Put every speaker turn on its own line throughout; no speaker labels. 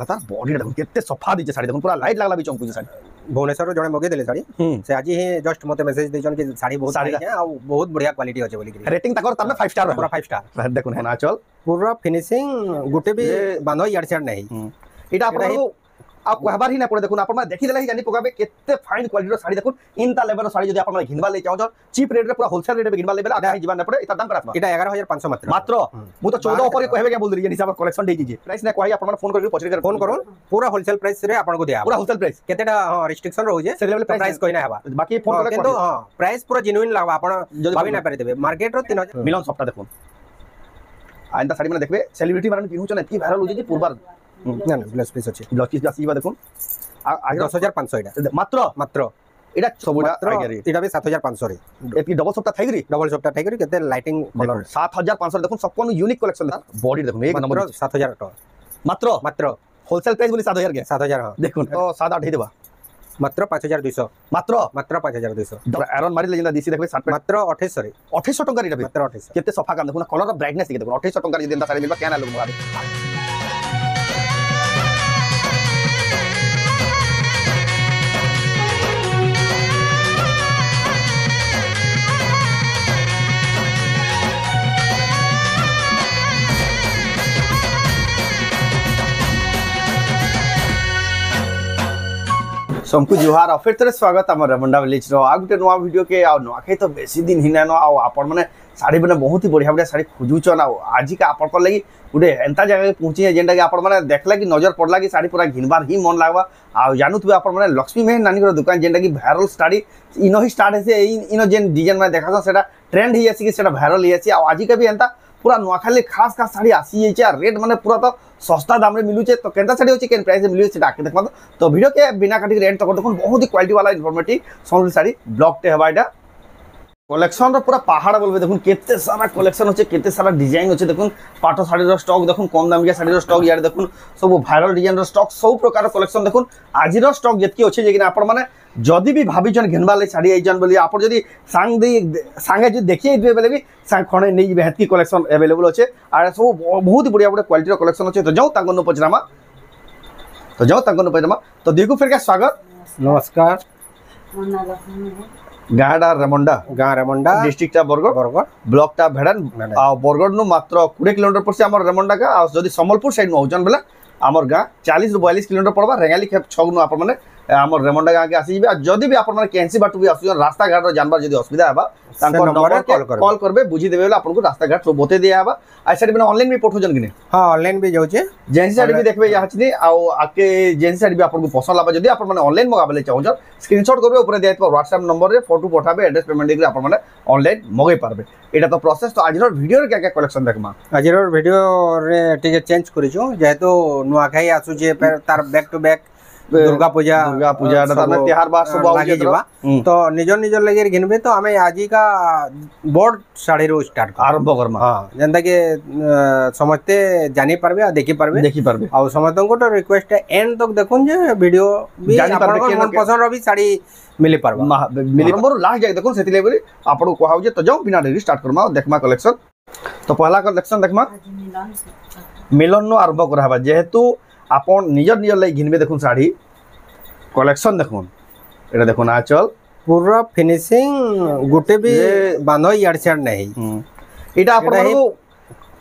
तार बॉडी देखो केते सफा दिजे साड़ी देखो पूरा लाइट लागला भी चमकुजे साड़ी
भुवनेश्वर जड़े मगे देले साड़ी से आज ही जस्ट मते मेसेज देजन कि साड़ी बहुत
साड़ी
है आ बहुत बढ़िया क्वालिटी अछि बोली कि
रेटिंग तकर तब 5 स्टार
पूरा 5 स्टार
देखो ना चल
पूरा फिनिशिंग गुटे भी बांधो यार छाड़ नहीं
इटा अपन आप कहबार ही ना पड़े देखो अपन देखि देला ही जानी पकाबे केते फाइन क्वालिटी रो साड़ी देखो इनता लेवल रो साड़ी जदी अपन घिनबा ले चाहो चीप रेट रे पूरा होलसेल रेट में घिनबा लेबे आधा ही जीवन ना पड़े इता दाम करासबा
इटा 11500 मात्र
मात्र मु तो 14 ऊपर कहबे क्या बोल रही है हिसाब कलेक्शन दे दीजिए प्राइस ना कहई अपन फोन करके पछरे
फोन करो पूरा होलसेल प्राइस रे अपन को दिया
पूरा होलसेल प्राइस
केतेटा हां रिस्ट्रिक्शन रहउ जे
से लेवल
प्राइस कोइ ना हेबा
बाकी फोन करके
किंतु हां प्राइस पूरा जेन्युइन लागबा अपन भाबी ना पारे देबे मार्केट रो 3000
मिलन सप्ताह देखो आइंदा साड़ी माने देखबे सेलिब्रिटी माने पिनु छ ना की वायरल हो जे पूर्वार
ना ना ब्लाउज पीस अछि
ब्लाउज पीस आसीबा देखो आज
10500 इटा
मात्र एटा सबुटा
इटा भी 7500 रे
एती डबल सप्ताह थाइगरी
डबल सप्ताह थाइगरी केते लाइटिंग कलर
7500 देखो सबको यूनिक कलेक्शन बॉडी देखो एक नंबर
7000 टका
मात्र
मात्र
होलसेल प्राइस बोली 7000 के
7000 हां
देखो तो 7 8 ही देबा
मात्र 5200
मात्र
मात्र 5200
आयरन मारी लेजिना दिसी देखबे 60
मात्र 2800 रे
2800 टका रे
मात्र 2800
केते सफा काम देखो ना कलर ब्राइटनेस देखो 2800 टका रे देंदा साड़ी मिलबा केना लोग मगाबे समकु जुहार फिर थे स्वागत आम रेमंडा विलेज रो आ गुटे नुआ वीडियो के आ नुआखाई तो बेसी दिन ही नानो आ आपण माने साड़ी बने बहुत ही बढ़िया बढ़िया साड़ी खोजुचन आ आज का आपण पर लगी गुटे एंता जगह पहुंची जेंटा कि आपण माने देखला कि नजर पड़ला कि साड़ी पूरा घिनबार ही मन लागबा आ जानू आपण माने लक्ष्मी मेहन नानी रो दुकान जेंटा कि वायरल साड़ी इनो ही स्टार्ट है इनो जेन डिजाइन में देखा सेटा ट्रेंड ही आसी कि सेटा वायरल ही आसी आ आज का भी एंता पूरा नुआखाली खास खास साड़ी आसी छै रेट माने पूरा तो सस्ता दाम रे मिलू तो केंता साड़ी होची केन प्राइस रे मिलू से आके देखबा तो वीडियो के बिना काटी रेंट तक देखो बहुत ही क्वालिटी वाला इन्फॉर्मेटिव सोनल साड़ी ब्लॉक टे हवा एटा कलेक्शन रो पूरा पहाड़ बोलबे देखो केते सारा कलेक्शन होचे केते सारा डिजाइन होचे देखो पाटो साड़ी रो स्टॉक देखो कम दाम के साड़ी रो स्टॉक यार देखो सब वायरल डिजाइन रो स्टॉक सब प्रकार रो कलेक्शन देखो आज रो स्टॉक जतकी होचे जेकिन आपण माने जदी भी भाभी जन घिनबा ले साड़ी आइजन बोली आपण जदी सांग दे सांगे जे देखि दिबे बेले भी सांग खणे नै जिबे हेतकी कलेक्शन अवेलेबल होचे आ सब बहुत ही बढ़िया बढ़िया क्वालिटी रो कलेक्शन होचे तो जाऊ तांगन पचरामा तो देखो फिर का स्वागत
नमस्कार
गाँडा रेमंडा डिस्ट्रिक्ट बरगढ़ ब्लॉक टा भेड़न बरगढ़ नु मात्र 20 किलोमीटर पर से हमर रेमंडा का आ जदी संबलपुर साइड नु होजन बेला हमर गाँ 40 ରୁ 42 किलोमीटर पड़वा रेंगाली खेप छग नु आपण माने हमर रेमंडा गाँ के आसी जिबे जदी भी आपण माने कैंसी बाटू भी आसु रास्ता घाट रो जानबार जदी असुविधा हेबा तांको नंबर के कॉल करबे बुझी देबे आपन को रास्ता घाट सब बते दिया हेबा आ साइड में ऑनलाइन भी पठो जन किने
हां ऑनलाइन भी जाउचे
जेंसी साड़ी भी देखबे या हचनी आ आके जेंसी साड़ी भी आपन को पसंद लाबा जदी आपण माने ऑनलाइन मगाबले चाहो छ स्क्रीनशॉट करबे ऊपर दिया व्हाट्सएप नंबर रे फोटो पठाबे एड्रेस पेमेंट देके आपण माने ऑनलाइन मगाई पारबे एटा तो प्रोसेस तो आज रो वीडियो रे क्या क्या कलेक्शन देखमा
आज रो वीडियो रे टिके चेंज करिछु जेतो नुआखाई आसु जे तार back to back Durga Puja तमे त्योहार बार सब आउ जेबा तो निजर लगे घिनबे तो हमें आज का बोर्ड साड़ी रो स्टार्ट
आरंभ करमा
हां जेंता के समझते जानि पारबे आ देखि पारबे आ समस्त को तो रिक्वेस्ट है एंड तक देखुन जे वीडियो भी आपन मन पसंद रो भी साड़ी मिली पारबा
मिली नंबर लास्ट जाके देखुन सेति लेबे आपन को कहउ जे तो जाऊ बिना देरी स्टार्ट करमा देखमा कलेक्शन तो पहला कलेक्शन देखमा मिलन नो आरंभ कराबा जेहेतु आपण निजर लई घिनबे देखुन साड़ी कलेक्शन देखुन एटा देखुन आचल
पूरा फिनिशिंग गुटे भी बांधो यार छाड़ नहीं
एटा आपण को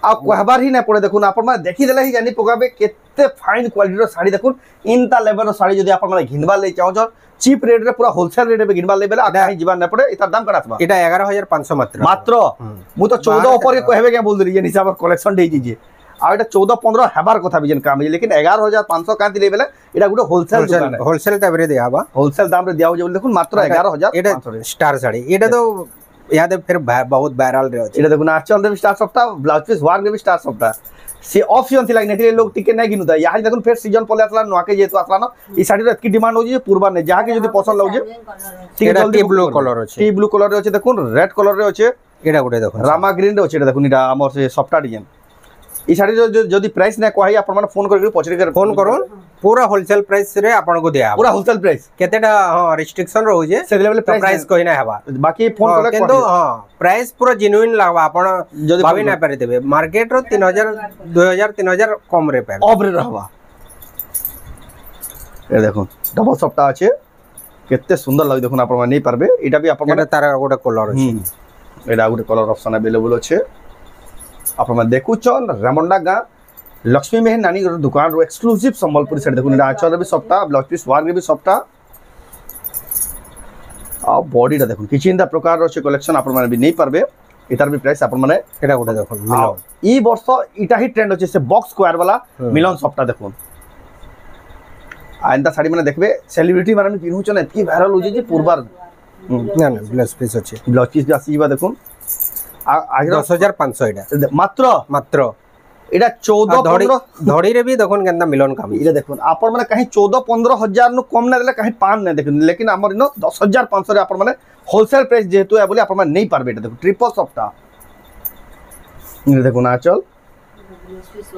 आ कहबार ही ना पड़े देखुन आपण माने देखि देला ही जानि पकाबे केते फाइन क्वालिटी रो साड़ी देखुन इनता लेवल रो साड़ी जदी आपण माने घिनबा ले चाहो चीप रेट रे पूरा होलसेल रेट में घिनबा ले बेला आधा ही जीवन ना पड़े इता दाम करासबा
एटा 11500 मात्र
मु तो 14 ऊपर के कहबे क्या बोल रही है हिसाब कलेक्शन दे दीजिए आ एटा 14 15 हेबार कथा भी जन काम लेकिन 11500 का दिले बेले एटा गुटे
होलसेल टाइप रे दियाबा
होलसेल दाम रे दियाउ जे देखुन मात्र 11000
एटा स्टार साड़ी एटा तो याद है फिर बहुत वायरल रे
एटा देखुन आचल रे स्टार सप्ताह ब्लाउज पीस वार रे स्टार सप्ताह से ऑप्शन थी लागने लोग टिके नै गिनु दा यहां देखुन फिर सीजन पले आतला नुआके जेतु आतला न ई साड़ी रे एतकी डिमांड हो जे पूर्वा ने जहां के जदी पसंद लाउ जे
एटा टी ब्लू कलर अछि
टी ब्लू कलर रे अछि देखुन रेड कलर रे अछि
एटा गुटे देखुन
रामा ग्रीन रे अछि एटा देखुन इटा हमर से सफ्टा डिजाइन ई साड़ी जदी प्राइस ना कहई आपण माने फोन करके पछरे कर
फोन करो पूरा होलसेल प्राइस रे आपण को दिया
पूरा होलसेल प्राइस
केतेटा हां रिस्ट्रिक्शन रहउ जे से लेवल प्राइस कोइ ना हेबा
बाकी फोन करके
किंतु हां प्राइस पूरा जेन्युइन लागबा आपण भाबी ना पारे देबे मार्केट रो 3000 2000 3000 कम रे पे
ऑफ रे रहबा ଏ ଦେଖୁନ ଡବଲ ସଫ୍ଟଟା ଅଛି କେତେ ସୁନ୍ଦର ଲାଗୁଛି ଦେଖୁନ ଆପଣ ମାନେ ନେଇ ପାରବେ ଏଟା ବି ଆପଣ
এটা তার গোটে কলর আছে
ଏଟା ଗୋଟେ କଲର ଅପସନ୍ ଆଭେଲେବୁଲ ଅଛି ଆପଣ ମାନେ ଦେଖୁଛନ୍ ରେମଣ୍ଡା ଗାଁ ଲକ୍ଷ୍ମୀ ମେହେର ନାନୀ ଦୋକାନରୁ ଏକ୍ସକ୍ଲୁସିଭ ସମ୍ବଲପୁରୀ ଶାଢ଼ୀ ଦେଖୁନ ଏଟା ଆଞ୍ଚଳରେ ବି ସଫ୍ଟଟା ବ୍ଲାଉଜ ପିସ୍ ୱାର୍କରେ ବି ସଫ୍ଟଟା ଆଉ ବଡିଟା ଦେଖୁନ କିଛି ଏନ୍ତା ପ୍ରକାରର ଅଛି କଲେକ୍ସନ ଆପଣ ମାନେ ବି ନେଇ ପାରବେ এটার বি প্রাইস আপনার মানে
এটা গোটে দেখুন মিলন
এই বর্ষ এটা হি ট্রেন্ড হচ্ছে সে বক্স স্কোয়ার वाला মিলন সফটটা দেখুন আইন্দা শাড়ি মানে দেখবে সেলিব্রিটি মানে পিনহুছন এতকি ভাইরাল হচ্ছে যে পূর্বার
না না ব্লাউজ পিস আছে
ব্লাউজ পিস আসিবা দেখুন আজ
10500 এটা
মাত্র
মাত্র
এটা 14
ধড়িরে भी দেখুন কেনতা মিলন কাম
এটা দেখুন আপন মানে কাহি 14-15 हजार नु कम ना देले काहे 5 ना देखुन लेकिन हमर नो 10500 रे आपन माने होलसेल प्राइस जेहेतु है बोली आपन माने नहीं पारबे এটা দেখুন ट्रिपल सॉफ्टটা ये देखुन आचल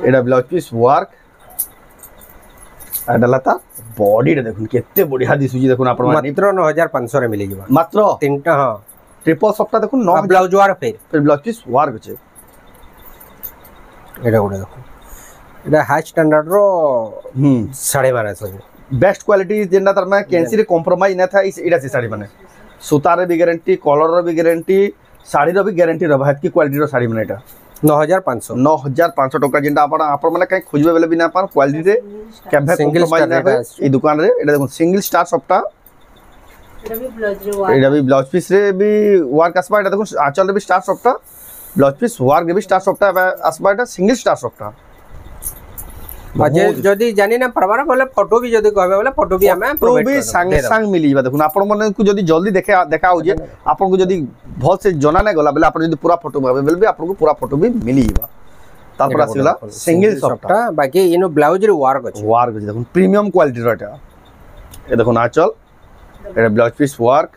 এটা ব্লাউজ পিস ওয়ার্ক আডালাতা বডিটা দেখুন কেতে বঢ়িয়া দিসুজি দেখুন আপন মানে
মাত্র 9500 রে মিলি যাবা
মাত্র
তিনটা হ্যাঁ
ट्रिपल सॉफ्टটা দেখুন 9
ব্লাউজ ওয়ার
फिर ব্লাউজ পিস ওয়ার্ক আছে
এটা গোটে দেখুন এটা হাই স্ট্যান্ডার্ড रो 1250
बेस्ट क्वालिटी जेंडा तार में कैंसी रे कॉम्प्रोमाइज ना था इस इडा से साड़ी माने सूता रे भी गारंटी कलर रे भी गारंटी साड़ी रो भी गारंटी रो भात की क्वालिटी रो साड़ी माने एटा
9500
टका जेंडा आपण आपण माने काई खोजबे बेले भी ना पान क्वालिटी रे केभे कॉम्प्रोमाइज ना है ई दुकान रे एटा देखो सिंगल स्टार सॉफ्टटा एटा भी ब्लाउज पीस रे भी वर्क आसबा एटा देखो आंचल रे भी स्टार सॉफ्टटा ब्लाउज पीस वर्क रे भी स्टार सॉफ्टटा आसबा एटा सिंगल स्टार सॉफ्टटा
जे जदी जानि ना परबार बोले फोटो भी जदी कहबे बोले फोटो भी हमें
प्रोवाइड भी संग संग मिलीबा देखुन आपण मन को जदी जल्दी देखा हो जे आपण को जदी बहुत से जना ना गला बेले आपण जदी पूरा फोटो भाबे बेले भी आपण को पूरा फोटो भी मिलीबा तापर आसीला सिंगल सॉफ्टटा
बाकी इनो ब्लाउज रे वर्क
अछि देखुन प्रीमियम क्वालिटी रटा ए देखुन आचल एटा ब्लाउज पीस वर्क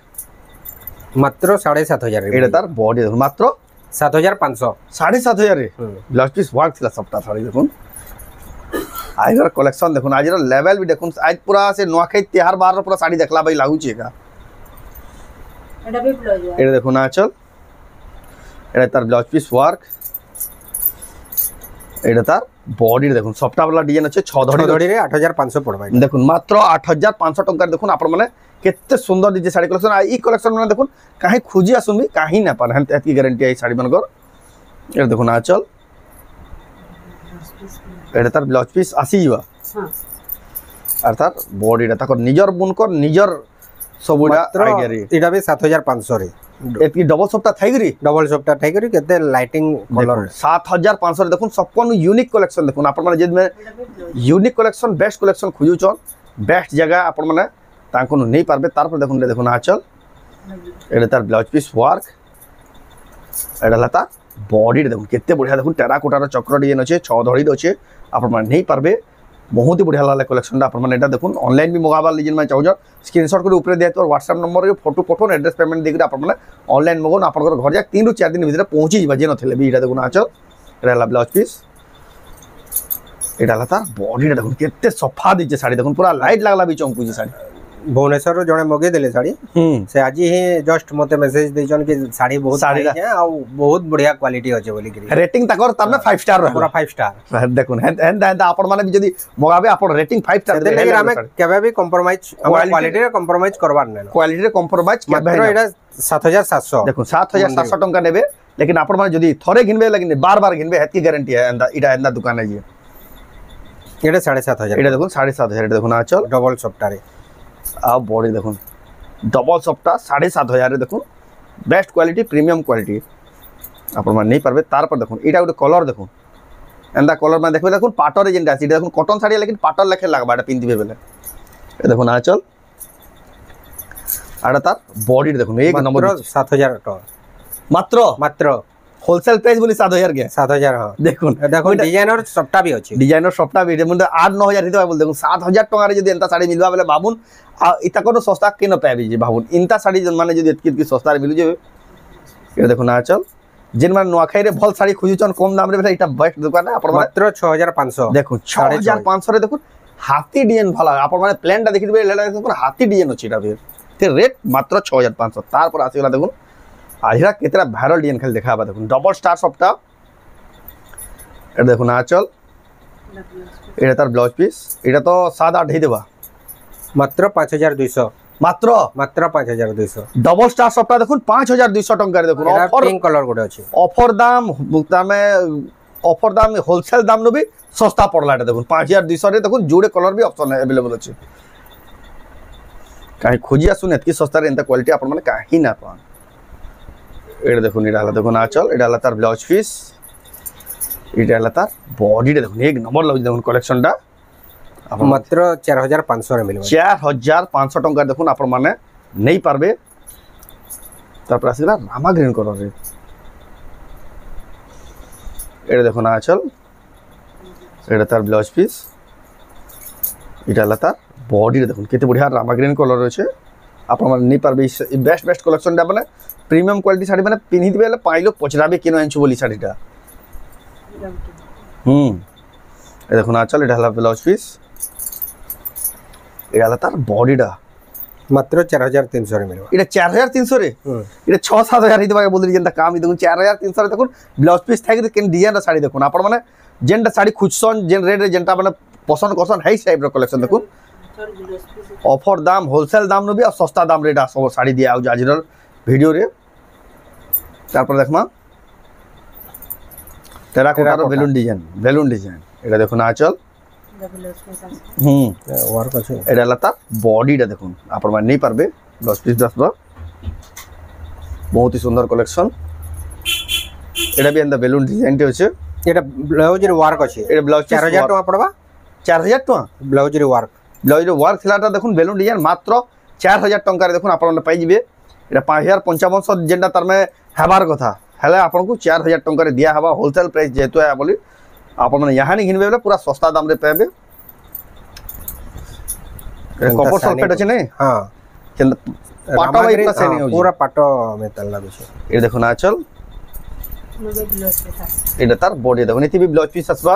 मात्र 7500 रे
एटा तार बॉडी देखुन मात्र
7500
7500 रे ब्लाउज पीस वर्क थिला सप्ताह साड़ी देखुन आइर कलेक्शन देखुन आजिर लेवल भी देखुन आज पूरा से नोखै त्योहार बार पूरा साड़ी देखला भाई लागू छे का
एटा भी ब्लाउज
एटा देखुन आचल एटा तार ब्लाउज पीस वर्क एटा तार बॉडी देखुन सफ्टा वाला डिजाइन अछि 6
धड़ी रे 8500 पड़बा
देखुन मात्र 8500 टका देखुन आपण माने केते सुंदर दिजे साड़ी कलेक्शन ई कलेक्शन माने देखुन काहे खोजी आसुमी काहे ना पर हम एतकी गारंटी आई साड़ी मनकर एटा देखुन आचल एटा तार ब्लाउज पीस आसी जीवा हां अर्थात बॉडीटा ताकर निजर बुनकर निजर सबुडा आइडिया रे एटा भी 7500 रे एतकी डबल सॉफ्टटा थाइगरी
डबल सॉफ्टटा थाइगरी केते लाइटिंग कलर
7500 रे देखुन सबकोन यूनिक कलेक्शन देखुन आपण माने जे में यूनिक कलेक्शन बेस्ट कलेक्शन खोजु छ बेस्ट जगह आपण माने ताको नहीं पारबे तार पर देखुन आचल एटा तार ब्लाउज पीस वर्क एटा लता बॉडी देखुन केते बढ़िया देखुन टेराकोटार चक्र डिजाइन अछि 6 धड़ी अछि आपण माने नहीं पारबे बहुत ही बढ़िया लागला कलेक्शन आपण माने एटा देखुन ऑनलाइन भी मगाबार लीजिन में चाहू स्क्रीनशॉट कर ऊपर देतो व्हाट्सएप नंबर रे फोटो पठोन एड्रेस पेमेंट देकर आपण माने ऑनलाइन मगोन आपण घर जा 3 ରୁ 4 दिन भीतर पहुंची जिबा जे नथले भी एटा देखुन आचल एटा ब्लाउज पीस एटा लता बॉडी देखुन केते सफा दिजे साड़ी देखुन पूरा लाइट लागला भी चमकु जे साड़ी
भुवनेश्वर जने मगे देले साड़ी से आज ही जस्ट मते मेसेज देजन कि साड़ी बहुत साड़ी है आ बहुत बढ़िया क्वालिटी अछि बोली कि
रेटिंग तकर तने 5 स्टार रह
पूरा 5 स्टार
देखुन हेन आपण माने भी जदी मगाबे आपण रेटिंग 5 स्टार
दे लेकिन हमें केबे भी कॉम्प्रोमाइज क्वालिटी रे कॉम्प्रोमाइज करबार नै
क्वालिटी रे कॉम्प्रोमाइज
मात्र एटा 7700
देखुन 7700 टंका नेबे लेकिन आपण माने जदी थोरे घिनबे लेकिन बार-बार घिनबे हेतकी गारंटी है इटा एंदा दुकान है जी
एटा 7500
एटा देखुन 7500 एटा देखुन आचल
डबल सॉफ्टटा रे
आ बॉडी देखुन डबल सॉफ्टटा 7500 रे देखुन बेस्ट क्वालिटी प्रीमियम क्वालिटी आपण माने नहीं पारबे तार पर देखुन एटा गोटे कलर देखुन एंदा कलर में देखबे देखुन पाटर रे जेंटा देखुन कॉटन साड़ी लेकिन पाटर लेखे लागबा एटा पिंदिबे बेले ए देखुन आचल आडा तार बॉडी देखुन एक नंबर
7000 टका
मात्र होलसेल प्राइस बोली 7000 के
7000 हां
देखुन
डिजाइनर सफ्टा भी अछि
डिजाइनर सफ्टा भी मुंडे 8-9000 हितो बोल देखुन 7000 टका रे जदी एंता साड़ी मिलबा बेले बाबुन आ इता कोनो सस्ता के न पाबी जे बाबुन इंता साड़ी माने जदी एतकी सस्ता रे मिलु जे ए देखुन आचल जिन मान नोखाई रे भल साड़ी खोजुचन कम दाम रे बेटा इटा बेस्ट दुकान है आपण
मात्र 6500
देखुन 6500 रे देखुन हाथी डिजाइन भला आपण माने प्लेन टा देखिबे लेला देखुन हाथी डिजाइन अछि टा फिर ते रेट मात्र 6500 तार पर आसीला देखुन आहिरा केतरा वायरल डिजाइन खाली देखाबा देखुन डबल स्टार सॉफ्टटा ए देखुन आचल एटा तार ब्लाउज पीस एटा तो 7-8 ही देबा
মাত্র 5200
মাত্র
মাত্র 5200
ডবল স্টার সফটটা দেখুন 5200 টাকার দেখুন অফর
পিঙ্ক কলর গোটে আছে
অফর দাম তামে অফর দাম হোলসেল দাম নবি সস্তা পড়লা এটা দেখুন 5200 রে দেখুন জোড়ে কলর বি অপশন अवेलेबल আছে কাই খুঁজি আসুন এতকি সস্তারে এন্তা কোয়ালিটি আপন মানে কাহি না পান এটা দেখুন এটা হলা দেখুন আচল এটা হলা তার ব্লাউজ পিস এটা হলা তার বডিটা দেখুন এক নম্বর লাগুছে দেখুন কালেকশনটা
মাত্র 4500 রে মিলবে
4500 টাকা দেখুন আপন মানে নেই পারবে তারপর আসিলা রামা গ্রিন কলর রে এটা দেখুন আচল এটা তার ব্লাউজ পিস এটা হলা তার বডিটা দেখুন কেতে বড়িয়া রামা গ্রিন কলর রয়েছে আপন মানে নেই পারবে বেস্ট বেস্ট কালেকশনটা মানে প্রিমিয়াম কোয়ালিটি শাড়ি মানে পিনি দিবে পাইলো পচরাবে কেন আনছু বলি শাড়িটা এই দেখুন আচল এটা হলা ব্লাউজ পিস এটা হলা তার বডিটা
মাত্র 4300 রে মিলবে
এটা 4300 রে এটা 6-7000 হিতে পারে বলি যেটা কাম দেখুন 4300 রে দেখুন ব্লাউজ পিস থাকি কেন ডিজাইন শাড়ি দেখুন আপন মানে যেটা শাড়ি খুঁজছন যে রেট রে যেটা মানে পছন্দ করছন হাই টাইপ র কালেকশন দেখুন অফর দাম হোলসেল দাম নবি আর সস্তা দাম রেট সব শাড়ি দিয়া আউজ আজির ভিডিও রে তারপর দেখমা টেরাকোটার বেলুন ডিজাইন এটা দেখুন আচল
ওয়ার্ক আছে
এটা হলা তার বডিটা দেখুন আপন মানে নেই পারবে 10 পিস 10 বহুত সুন্দর কালেকশন এটা বি এন্ড বেলুন ডিজাইনটি আছে
এটা ব্লাউজের ওয়ার্ক আছে
এটা ব্লাউজ
4000 টাকা পড়বা
4000 টাকা
ব্লাউজের
ওয়ার্ক থিলাটা দেখুন বেলুন ডিজাইন মাত্র 4000 টাকার দেখুন আপন মানে পাই যাবে এটা 5500 যেটা তার মানে হেবার কথা হেলে আপনকু 4000 টাকার দিয়া হবা হোলসেল প্রাইস যেহেতু আ বলি আপন মানে ইহানি ঘিনবে বলে পুরা সস্তা দাম রে পাবে কপার সলফেট আছে না
হ্যাঁ
কিন্তু পাটা ভাই প্লাস সেলিং হচ্ছে
পুরা পাটো মেটাল লাগুছে
এটা দেখুন আচল এটা তার বডি দেখুন এটি ব্লাউজ পিস আসবা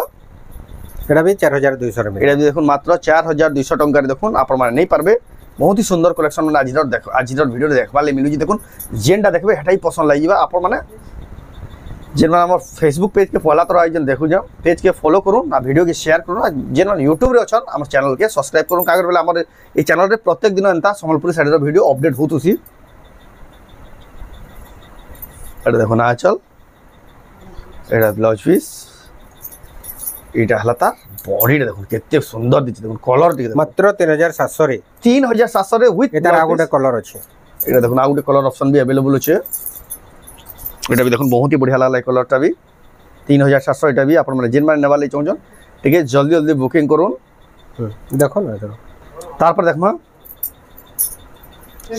এটা বি 4200 রে মিলবে
এটা দেখুন মাত্র 4200 টাকার দেখুন আপন মানে নেই পারবে বহুত সুন্দর কালেকশন মানে আজির দেখো আজির ভিডিও দেখবালে মিলুজি দেখুন যেটা দেখবে হেটাই পছন্দ লাগিবা আপন মানে যেমন আমার ফেসবুক পেজ के फॉलो तो आयोजन देखो जाओ पेज के फॉलो करूँ ना वीडियो के शेयर करूँ जेन यूट्यूब रे अच्छा आम चैनल के सब्सक्राइब करूँ कागर बेला आम ये चैनल रे प्रत्येक दिन एंता सम्बलपुरी साड़ी वीडियो अपडेट होतुसी এটা দেখো না আচল এটা ব্লাউজ পিস এটা হলা তার বডিটা দেখুন কেতে সুন্দর দিচ্ছে দেখুন কলর দিকে
মাত্র 3700 রে
3700 রে উইথ
এটার আগুটে কলর আছে
এটা দেখুন আগুটে কলর অপশন বি अवेलेबल আছে এটা भी দেখুন বহুত ही बढ़िया लागला कलरটা भी 3700 এটা भी আপন মানে যেন মানে নেবালে চাওজন ঠিক আছে জলদি জলদি বুকিং করুন
দেখো না
তারপর দেখমা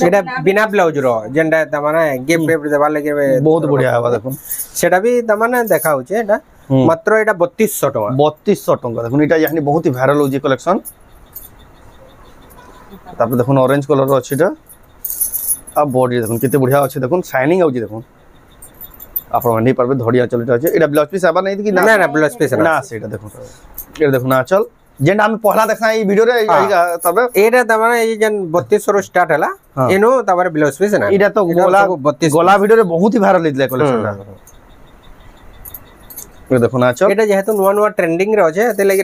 সেটা বিনা ব্লাউজ র যেটা তা মানে গিফট পেপ দেবার লাগি
বহুত बढ़िया হবে দেখুন
সেটা भी তা মানে দেখা হচ্ছে এটা মাত্র এটা 3200 টাকা
3200 টাকা দেখুন এটা ইয়ানি বহুত ही ভাইরাল হচ্ছে কালেকশন তারপর দেখুন অরেঞ্জ কালার আছে এটা আর বডি দেখুন কেতে बढ़िया আছে দেখুন শাইনিং আউজি দেখুন আপন মানে পারবে ধড়িয়া চলটা আছে এটা ব্লাউজ পিস আবার নাই কি
না না ব্লাউজ পিস
না সেটা দেখুন এটা দেখুন আচল যেটা আমি পহলা দেখা এই ভিডিও রে তবে
এটা তারমানে এই যে 3200 র স্টার্ট হলা এনো তারপরে ব্লাউজ পিস না
এটা তো গোলা ভিডিও রে বহুত ही ভাইরাল হইছিল কালেকশনটা এটা দেখুন আচল
এটা যেহেতু নয়া নয়া ট্রেন্ডিং রে আছে তে লাগি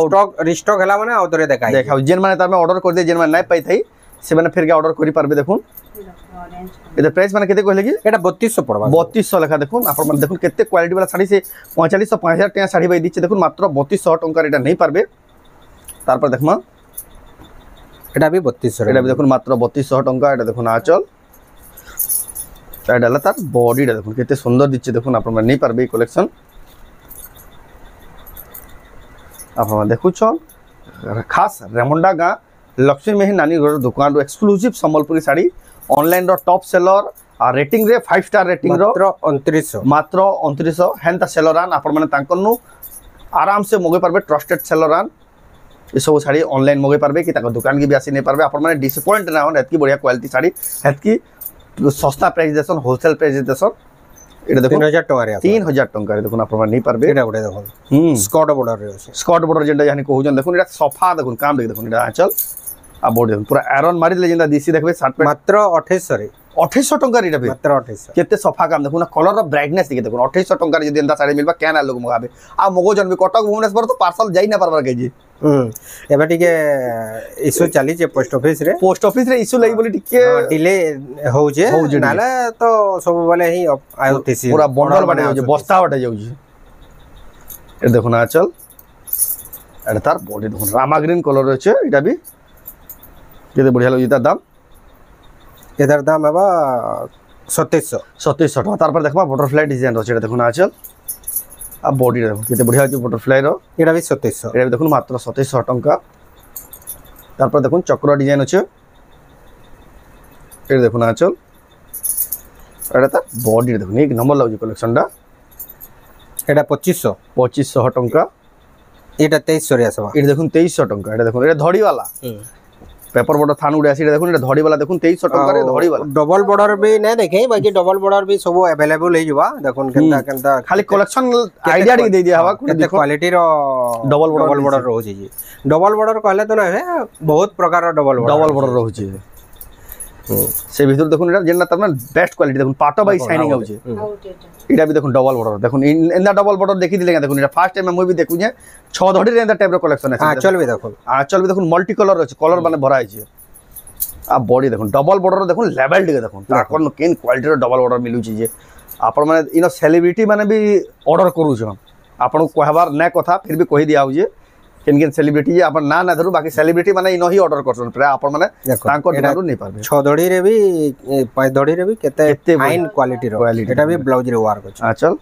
স্টক রিস্টক হলা মানে আউতরে দেখাও
যেন মানে তার অর্ডার করে দে যেন মানে নাই পাই থাই সে মানে ফের কে অর্ডার করি পারবে দেখুন এটা প্রাইস মানে কেতে কইলে কি
এটা 3200 পড়বা
3200 লেখা দেখুন আপন মানে দেখুন কেতে কোয়ালিটি वाला শাড়ি সে 4500 5000 টাকা শাড়ি বাই দিচ্ছে দেখুন মাত্র 3200 টাকার এটা নেই পারবে তারপর দেখমা
এটা भी 3200
এটা দেখুন মাত্র 3200 টাকা এটা দেখুন আচল এটা হলো তার বডিটা দেখুন কেতে সুন্দর দিচ্ছে দেখুন আপন মানে নেই পারবে এই কালেকশন আপন দেখুছ খাস রেমন্ডা গা लक्ष्मी मेही नानी घर दुकान रो एक्सक्लूसिव संबलपुरी साड़ी ऑनलाइन रो टॉप सेलर आ रेटिंग रे 5 स्टार रेटिंग रो मात्र 2900 हेंता सेलरान आपण माने तांकन नु आराम से मगे पारबे ट्रस्टेड सेलरान ये सब साड़ी ऑनलाइन मगे पारबे कि ताको दुकान की भी आसी नहीं पारबे आपण माने डिसअपॉइंट ना होन एतकी बढ़िया क्वालिटी साड़ी एतकी सस्ता price Desan wholesale price Desan এটা দেখুন 3000 টাকা রে 3000 টাকা রে দেখুন আপনারা নেই পারবে
এটা ওটা দেখুন স্কট বর্ডার রে আছে
স্কট বর্ডার যেটা জানি কহুজন দেখুন এটা সফা দেখুন কাম দেখুন এটা আঁচল আর বডি দেখুন পুরা আয়রন মারি দিলে যেটা দিছি দেখবে শার্ট প্যান্ট
মাত্র 2800 রে
2800 टंका रे बे
मात्र 2800
केते सफा काम देखो ना कलर रो ब्राइटनेस दिखे देखो 2800 टंका रे जदी एंता साड़ी मिलबा केना लोग मगाबे आ मगो जन भी कटक भुवनेश्वर तो पार्सल जाई ना परबार के जी
एबे टिके इशू चली जे पोस्ट ऑफिस रे
इशू लई बोली टिके
डिले हो जे नाले तो सब वाले ही आयोतिसी
पूरा बंडल बने हो जे बस्ता बटे जाउ जे ए देखो ना चल एटा तार बॉडी देखो रामा ग्रीन कलर আছে এটা भी केते बढ़िया लगी तार दाम
एदार दाम है 2700
टका तार पर देखबा बटरफ्लाई डिजाइन रो এটা देखो ना चल अब बॉडी देखो केते बढ़िया আছে बटरफ्लाई रो
एटा भी 2700
এটা দেখুন মাত্র 2700 টাকা তারপর দেখুন চক্র ডিজাইন আছে এটা দেখুন আঁচল এটা তার বডি দেখুন এক নম্বর লাগুছে কালেকশনটা
এটা 2500
টাকা
এটা 2300 রে আসবা
এটা দেখুন 2300 টাকা এটা দেখুন এটা ধড়িওয়ালা पेपर बॉर्डर थान उड़े आसी देखुन धड़ी वाला देखुन 2300 टका रे धड़ी वाला
डबल बॉर्डर भी नै देखे बाकी डबल बॉर्डर भी सब अवेलेबल हे जबा देखुन केनता
खाली कलेक्शन आईडिया टी दे दिया हवा
केते क्वालिटी रो डबल बॉर्डर रहउ छी डबल बॉर्डर कहले तो ना है बहुत प्रकार रो डबल
बॉर्डर रहउ छी से भीतर देखुन एटा जेना तमन बेस्ट क्वालिटी देखुन पाटो बाई शाइनिंग आउ छी एटा भी देखुन डबल बॉर्डर देखुन एंदा डबल बॉर्डर देखि दिले देखुन एटा फर्स्ट टाइम मैं भी देखु जे 6 धड़ी रे एंदा टाइप रो कलेक्शन है
हां चल भी देखुन
मल्टी कलर अछि कलर माने भरा अछि आ बॉडी देखुन डबल बॉर्डर देखुन लेवल टिके देखुन ताकर केन क्वालिटी रो डबल बॉर्डर मिलु छी जे आपण माने इनो सेलिब्रिटी माने भी ऑर्डर करू छ आपण कहबार नै कथा फिर भी कहि दिया जे केन सेलिब्रिटी जे आपण ना धरु बाकी सेलिब्रिटी माने इनो ही ऑर्डर करछन पर आपण माने तांको दिनारु नै पाबे 6
धड़ी रे भी 5 धड़ी रे भी केते फाइन क्वालिटी रो एटा भी ब्लाउज रे वर्क अछि
हां चल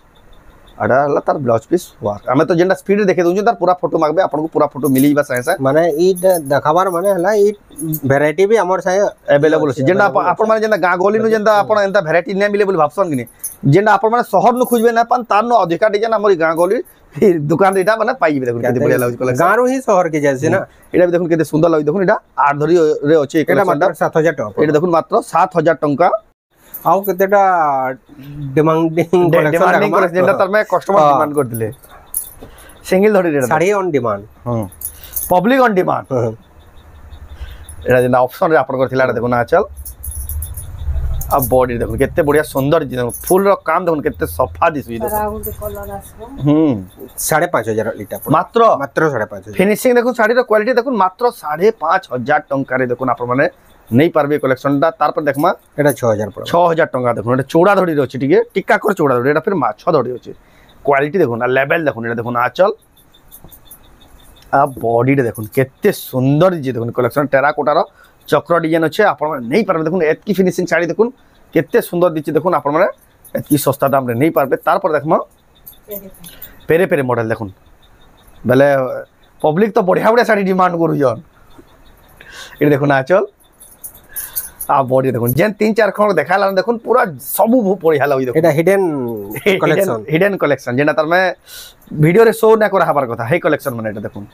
अडा हला तार ब्लाउज पीस वर्क हमें तो जेंडा स्पीड देखे दउछु तार पूरा फोटो मागबे आपण को पूरा फोटो मिली बा सहे
माने ई देखाबार माने हला ई वैरायटी भी हमर सहे
अवेलेबल अछि जेंडा आपण माने जेंडा गां गोली नु जेंडा आपण एंता वैरायटी नै मिले बोली भाबसन कि जेंडा आपण माने शहर नु खोजबे ना पान तार नु अधिका डिजाइन हमर गां गोली फिर दुकान एटा माने पाइबे देखुन केते बढ़िया लागछ कलेक्शन
गां रो ही शहर के जैसे ना
एटा भी देखुन केते सुंदर लागछ देखुन एटा 8 धरी रे अछि
एटा मात्र 7000 टका
एटा देखुन मात्र 7000 टका
आउ केतेटा डिमांडिंग कलेक्शन
जेंडा तार में कस्टमर डिमांड कर दिले सिंगल धड़ी रे
sari on demand
public on demand Etah जेंडा option रे आपण करथिला देखुन आचल अब बॉडी देखो कितने बढ़िया सुंदर फुल रो काम देखो कितने सफा दिसु देखो
5500 लीटर
मात्र
5500
फिनिशिंग देखो साड़ी रो क्वालिटी देखो मात्र 5500 टंका रे देखो आपण माने नहीं पारबे कलेक्शन ता तार पर देखमा
एटा 6000
टंका देखो एटा चौड़ा धड़ी रो अछि टिके टिक्का कर चौड़ा धड़ी एटा फिर माछ धड़ी अछि क्वालिटी देखो ना लेवल देखो एटा देखो ना आचल आ बॉडी रे देखो कितने सुंदर जे देखो कलेक्शन टेराकोटा रो चक्र डिजाइन अच्छे आपण नहीं पारबे देखुन एतकी फिनिशिंग साड़ी देखुन केते सुंदर दिछि देखुन आपण माने एतकी सस्ता दाम रे नहीं पारबे तार पर देखमा पेरे पेरे मॉडल देखुन बेले पब्लिक तो बढ़िया बढ़िया साड़ी डिमांड करू जन ए देखुन आचल आ बॉडी देखुन जेन 3-4 खण देखाला देखुन पूरा सब बढ़िया लागै देखुन
एटा हिडन
कलेक्शन जेना तार में वीडियो रे शो ना करा हबार कथा हे कलेक्शन माने एटा देखुन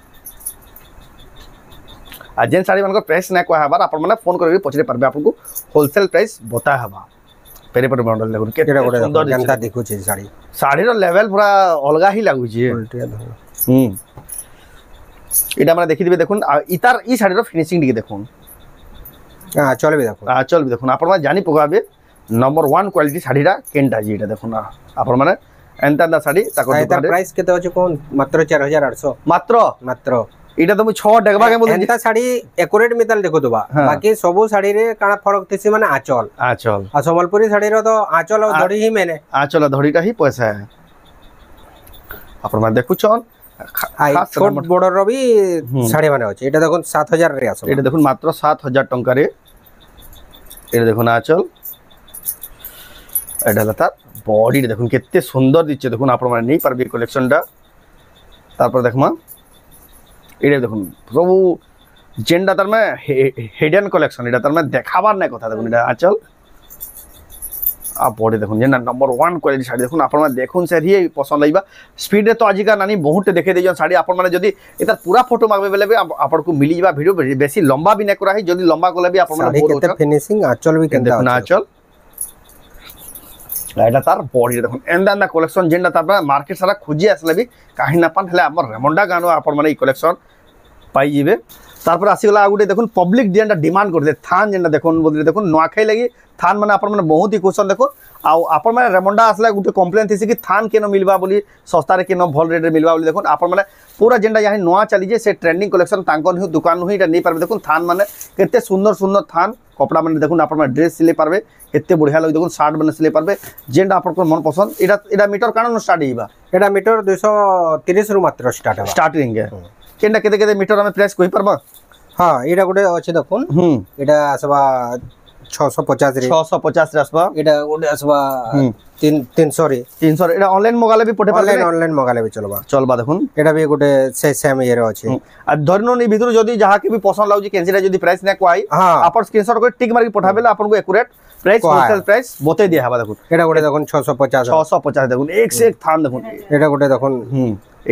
आ जेन साड़ी मन को प्राइस ना कहा हबार आपण माने फोन करके पछरे परबे आपन को होलसेल प्राइस बता हबा पेरे पर मॉडल देखुन केते सुंदर
जनता देखु छै
साड़ी रो लेवल पूरा अलगा ही लागु छै एटा माने देखि दिबे देखुन इतार ई साड़ी रो फिनिशिंग दिके देखुन
हां चल भी देखुन
आपण माने जानि पगाबे नंबर 1 क्वालिटी साड़ीरा केनटा जी एटा देखुन आपण माने एंता साड़ी ताको
प्राइस केते होचे कोन मात्र 4800 मात्र
इटा तो 6 डेगबा के बोल
एंता साड़ी एक्यूरेट मिताल देखो दबा बाकी सब साड़ी रे काना फरक थिसी माने आंचल आ संबलपुरी साड़ी रो तो आंचल और धड़ी ही मेने
आंचल धड़ीटा ही पैसा है आपण माने देखु छन
छोट बॉर्डर रो भी साड़ी माने होचे एटा देखो 7000 रे आसो
एटा देखो मात्र 7000 टंका रे एटा देखो आंचल एटा लता बॉडी रे देखो केते सुंदर दिचे देखो आपण माने नहीं परबे कलेक्शनटा तार पर देखमा एडे देखुन सब जेंडा तार में हिडन कलेक्शन एटा तार में देखाबार नै कथा देखुन एटा आचल आ बॉडी देखुन जेना नंबर 1 क्वालिटी साड़ी देखुन आपण माने देखुन से ही पसंद आइबा स्पीड रे तो आजिका नानी बहुत देखे दे साड़ी आपण माने जदी एता पूरा फोटो मागबे बेले भी आपण को मिली जाबा वीडियो बेसी लंबा भी नै करा है जदी लंबा कोले भी आपण माने
बहुत फिनिशिंग आचल भी केंदा
आचल एटा तार बॉडी देखुन एंदा कलेक्शन जेंडा तार मार्केट सारा खोजी आसले भी काहे ना पान हले हमर रेमंडा गानो आपण माने ई कलेक्शन পাইଯିবে। তারপরে আসিগলা আর গোটে দেখুন পব্লিক যেটা ডিমান্ড করতে থান যেটা দেখুন বলতে দেখুন নুয়াখাই লাগি থান মানে আপনার মানে বহুত হি কোশ্চন দেখুন আপন মানে রেমন্ডা আসলে গোটে কমপ্লেন থিছি কি থান কেন মিলবা বলি সস্তারে কেন ভাল রেটে মিলবা বলি দেখুন আপন মানে পুরা যেটা যাই নূয়া চালিছে সে ট্রেন্ডিং কলেকশন তাঙ্কর হি দোকান হি এটা নেই পারবে দেখুন থান মানে কেতে সুন্দর সুন্দর থান কপড়া মানে দেখুন আপনার মানে ড্রেস সিলাই পারবে এতে বড়িয়া লাগে দেখুন শার্ট মানে সিলাই পারবে যেটা আপনার মন পছন্দ এটা এটা মিটার কারণ স্টার্ট হইবা
এটা মিটার 230 রু মাত্র স্টার্ট হবে
স্টার্টিং এ কেনটা কেতে কেতে মিটার আমি প্রাইস কই পারবা
হ্যাঁ এটা গোটে আছে দেখুন এটা আসবা 650 রে
650 রে আসবা
এটা গোটে আসবা 300 রে
300 এটা অনলাইন মগালে বি পঠে পারবে
অনলাইন মগালে বি চলবা
দেখুন
এটা বি গোটে সেম ইয়ে রে আছে
আর ধরনো নি ভিতর যদি যাহা কি বি পছন্দ লাগুজি কেনসিটা যদি প্রাইস না কোয়াই আপন স্ক্রিনশট করে টিক মারি পঠাবেলে আপনকো একুরেট প্রাইস হোলসেল প্রাইস বতে দিয়া হবা দেখুন
এটা গোটে দেখুন 650
দেখুন এক সে এক থান দেখুন
এটা গোটে দেখুন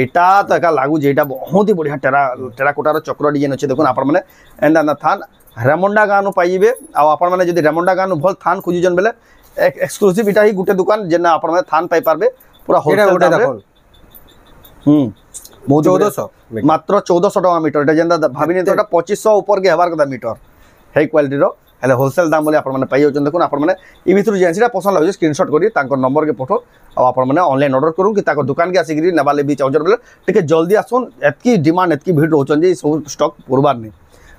এটা তো একা লাগুছে এটা বহুত হি বঢ়িয়া টেরাকোটার চক্র ডিজাইন আছে দেখুন আপন মানে এন্ডা থান রেমন্ডা গানু পাইবে আর আপন মানে যদি রেমন্ডা গানু ভাল থান খুঁজুজন বেলে এক্সক্লুসিভ এটা হি গুটে দোকান যেনা আপন মানে থান পাই পারবে পুরা হোলসেল দামে
দেখুন
বহুত
1400
মাত্র 1400 টাকা মিটার এটা যেটা ভাবিনি তো এটা 2500 উপর গে হবার কথা মিটার হেই কোয়ালিটির হেলে হোলসেল দাম বলে আপনার মানে পাই যাচ্ছেন দেখুন আপনার মানে এই ভিতর যেটা পছন্দ লাগুছে স্ক্রিনশট করি তাঙ্কর নম্বর কে পঠো আর আপনার মানে অনলাইন অর্ডর করুন কি তাঙ্কর দোকান কে আসিকি নেবালে বি চাউজর বলে টিকে জলদি আসুন এতকি ডিমান্ড এতকি ভিড় রହୁଛন যে সব স্টক পুরবার নেই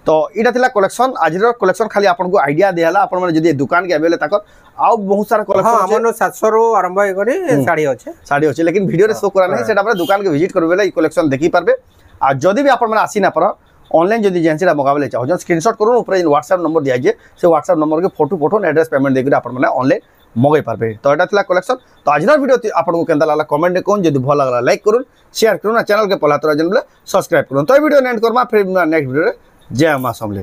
তো এটা লা কলেকশন আজর কলেকশন খালি আপনার আইডিয়া দিয়ালা আপনার মানে যদি দোকান কে আবেলে তাকর আউ বহুত সারা কলেকশন
আছে আমন 700 রু আরম্ভ করে শাড়ি আছে
লেকিন ভিডিও রে শো করা নাই সেটা আপনারা দোকান কে ভিজিট করবে এই কলেকশন দেখি পারবে আর যদি বি আপনার মানে আসি না পার ऑनलाइन जदि एजेंसी मगाबे चाहो स्क्रीनशॉट करूँ ऊपर व्हाट्सएप नंबर दिया जाए से व्हाट्सएप नंबर के फोटो फोटो एड्रेस पेमेंट देखिए आप ऑनलाइन मगई पारे तो यहाँ कलेक्शन तो आज वीडियो आपको केंदा लागला कमेंट कहूँ जब भल लगला लाइक करूँ शेयर करूँ चैनल के पहला तरह जन सब्सक्राइब करूँ तो वीडियो एंड करमा फिर नेक्स्ट वीडियो जय माँ समले।